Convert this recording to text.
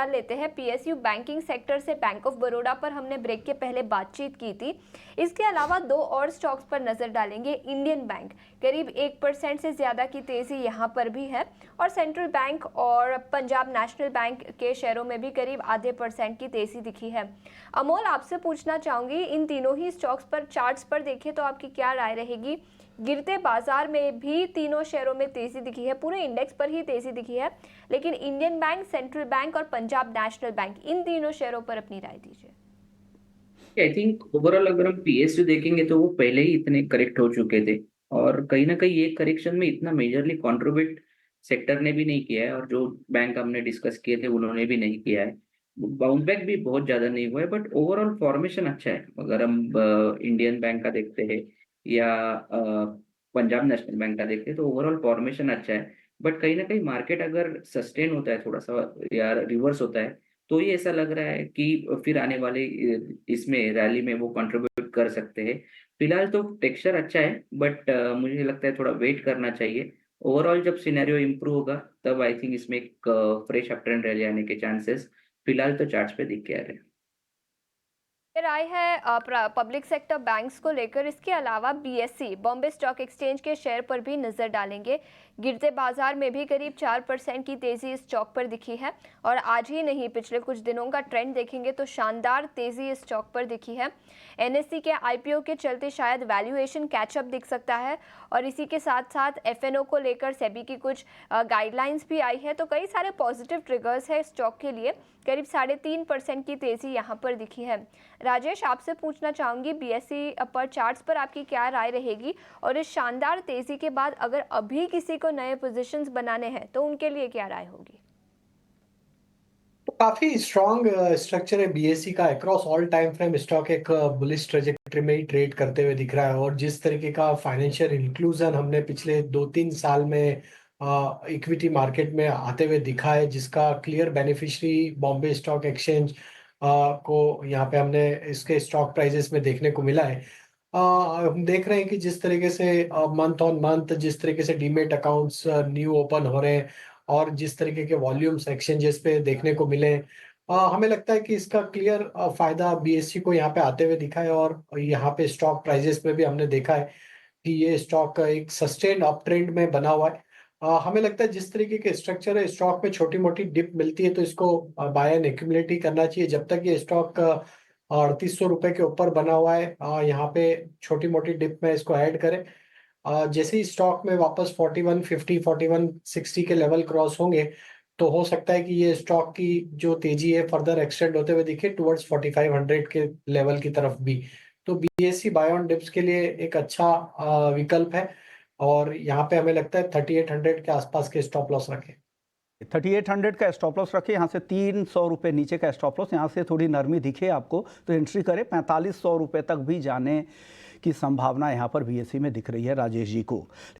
डाल लेते हैं। पीएसयू बैंकिंग सेक्टर से बैंक ऑफ बड़ौदा पर हमने ब्रेक के पहले बातचीत की थी। इसके अलावा दो और स्टॉक्स पर नजर डालेंगे। इंडियन बैंक करीब 1% से ज्यादा की तेजी यहाँ पर भी है, और सेंट्रल बैंक और पंजाब नेशनल बैंक के शेयरों में भी करीब आधे % की तेजी दिखी है। अमोल, आपसे पूछना चाहूंगी, इन तीनों ही स्टॉक्स पर चार्ट्स पर देखें तो आपकी क्या राय रहेगी? गिरते बाजार में भी तीनों शेयरों में तेजी दिखी है, पूरे इंडेक्स पर ही तेजी दिखी है, लेकिन इंडियन बैंक, सेंट्रल बैंक और पंजाब नेशनल बैंक, इन तीनों शेयरों पर अपनी राय दीजिए। आई थिंक ओवरऑल अगर हम पीएसयू देखेंगे तो वो पहले ही इतने करेक्ट हो चुके थे, और कहीं ना कहीं ये करेक्शन में इतना मेजरली कंट्रीब्यूट सेक्टर ने भी नहीं किया है, और जो बैंक हमने डिस्कस किए थे उन्होंने भी नहीं किया है। बाउंस बैक भी बहुत ज्यादा नहीं हुआ है, बट ओवरऑल फॉर्मेशन अच्छा है। अगर हम इंडियन बैंक का देखते हैं या पंजाब नेशनल बैंक का देखते हैं तो ओवरऑल फॉर्मेशन अच्छा है। बट कहीं ना कहीं मार्केट अगर सस्टेन होता है थोड़ा सा या रिवर्स होता है, तो ये ऐसा लग रहा है कि फिर आने वाले इसमें रैली में वो कंट्रीब्यूट कर सकते हैं। फिलहाल तो टेक्सचर अच्छा है, बट मुझे लगता है थोड़ा वेट करना चाहिए। ओवरऑल जब सिनेरियो इम्प्रूव होगा तब आई थिंक इसमें एक फ्रेश अप ट्रेंड रैली आने के चांसेस फिलहाल तो चार्ट्स पे दिख के आ रहे हैं। राय है पब्लिक सेक्टर बैंक्स को लेकर। इसके अलावा बीएसई बॉम्बे स्टॉक एक्सचेंज के शेयर पर भी नजर डालेंगे। गिरते बाजार में भी करीब 4% की तेजी इस स्टॉक पर दिखी है, और आज ही नहीं पिछले कुछ दिनों का ट्रेंड देखेंगे तो शानदार तेजी इस स्टॉक पर दिखी है। एनएससी के आईपीओ के चलते शायद वैल्यूएशन कैचअप दिख सकता है, और इसी के साथ साथ एफएनओ को लेकर सेबी की कुछ गाइडलाइंस भी आई है, तो कई सारे पॉजिटिव ट्रिगर्स है स्टॉक के लिए। करीब 3.5% की तेजी यहाँ पर दिखी है। राजेश, आपसे पूछना चाहूंगी, बीएसई पर चार्ट्स पर आपकी क्या राय रहेगी, और इस शानदार तेजी के बाद अगर अभी किसी को नए पोजीशंस बनाने हैं तो उनके लिए क्या राय होगी? तो काफी स्ट्रॉन्ग स्ट्रक्चर है बीएससी का। Across all time frame stock एक बुलिश ट्रेजेक्टरी में ही ट्रेड करते हुए दिख रहा है, और जिस तरीके का फाइनेंशियल इंक्लूजन हमने पिछले 2-3 साल में इक्विटी मार्केट में आते हुए दिखा है, जिसका clear beneficiary Bombay stock exchange को यहाँ पे हमने इसके स्टॉक प्राइजेस में देखने को मिला है। हम देख रहे हैं कि जिस तरीके से मंथ ऑन मंथ जिस तरीके से डीमेट अकाउंट्स न्यू ओपन हो रहे हैं, और जिस तरीके के वॉल्यूम्स एक्सचेंजेस पे देखने को मिले, हमें लगता है कि इसका क्लियर फायदा बीएससी को यहाँ पे आते हुए दिखा है। और यहाँ पे स्टॉक प्राइजेस में भी हमने देखा है कि ये स्टॉक एक सस्टेन्ड अप ट्रेंड में बना हुआ है। हमें लगता है जिस तरीके के स्ट्रक्चर है, स्टॉक में छोटी मोटी डिप मिलती है तो इसको बाय एंड एक्यूमुलेट करना चाहिए। जब तक ये स्टॉक 3800 रुपए के ऊपर बना हुआ है, यहाँ पे छोटी मोटी डिप में इसको ऐड करें। जैसे ही स्टॉक में वापस 4150 4160 के लेवल क्रॉस होंगे, तो हो सकता है कि ये स्टॉक की जो तेजी है फर्दर एक्सटेंड होते हुए दिखे टुवर्ड्स 4500 के लेवल की तरफ भी। तो बीएससी बाय ऑन डिप्स के लिए एक अच्छा विकल्प है, और यहाँ पे हमें लगता है 3800 के आसपास के स्टॉप लॉस रखें। 3800 का स्टॉप लॉस रखें। यहाँ से 300 रुपये नीचे का स्टॉप लॉस, यहाँ से थोड़ी नरमी दिखे आपको तो एंट्री करें। 4500 रुपये तक भी जाने की संभावना यहाँ पर बीएससी में दिख रही है राजेश जी को।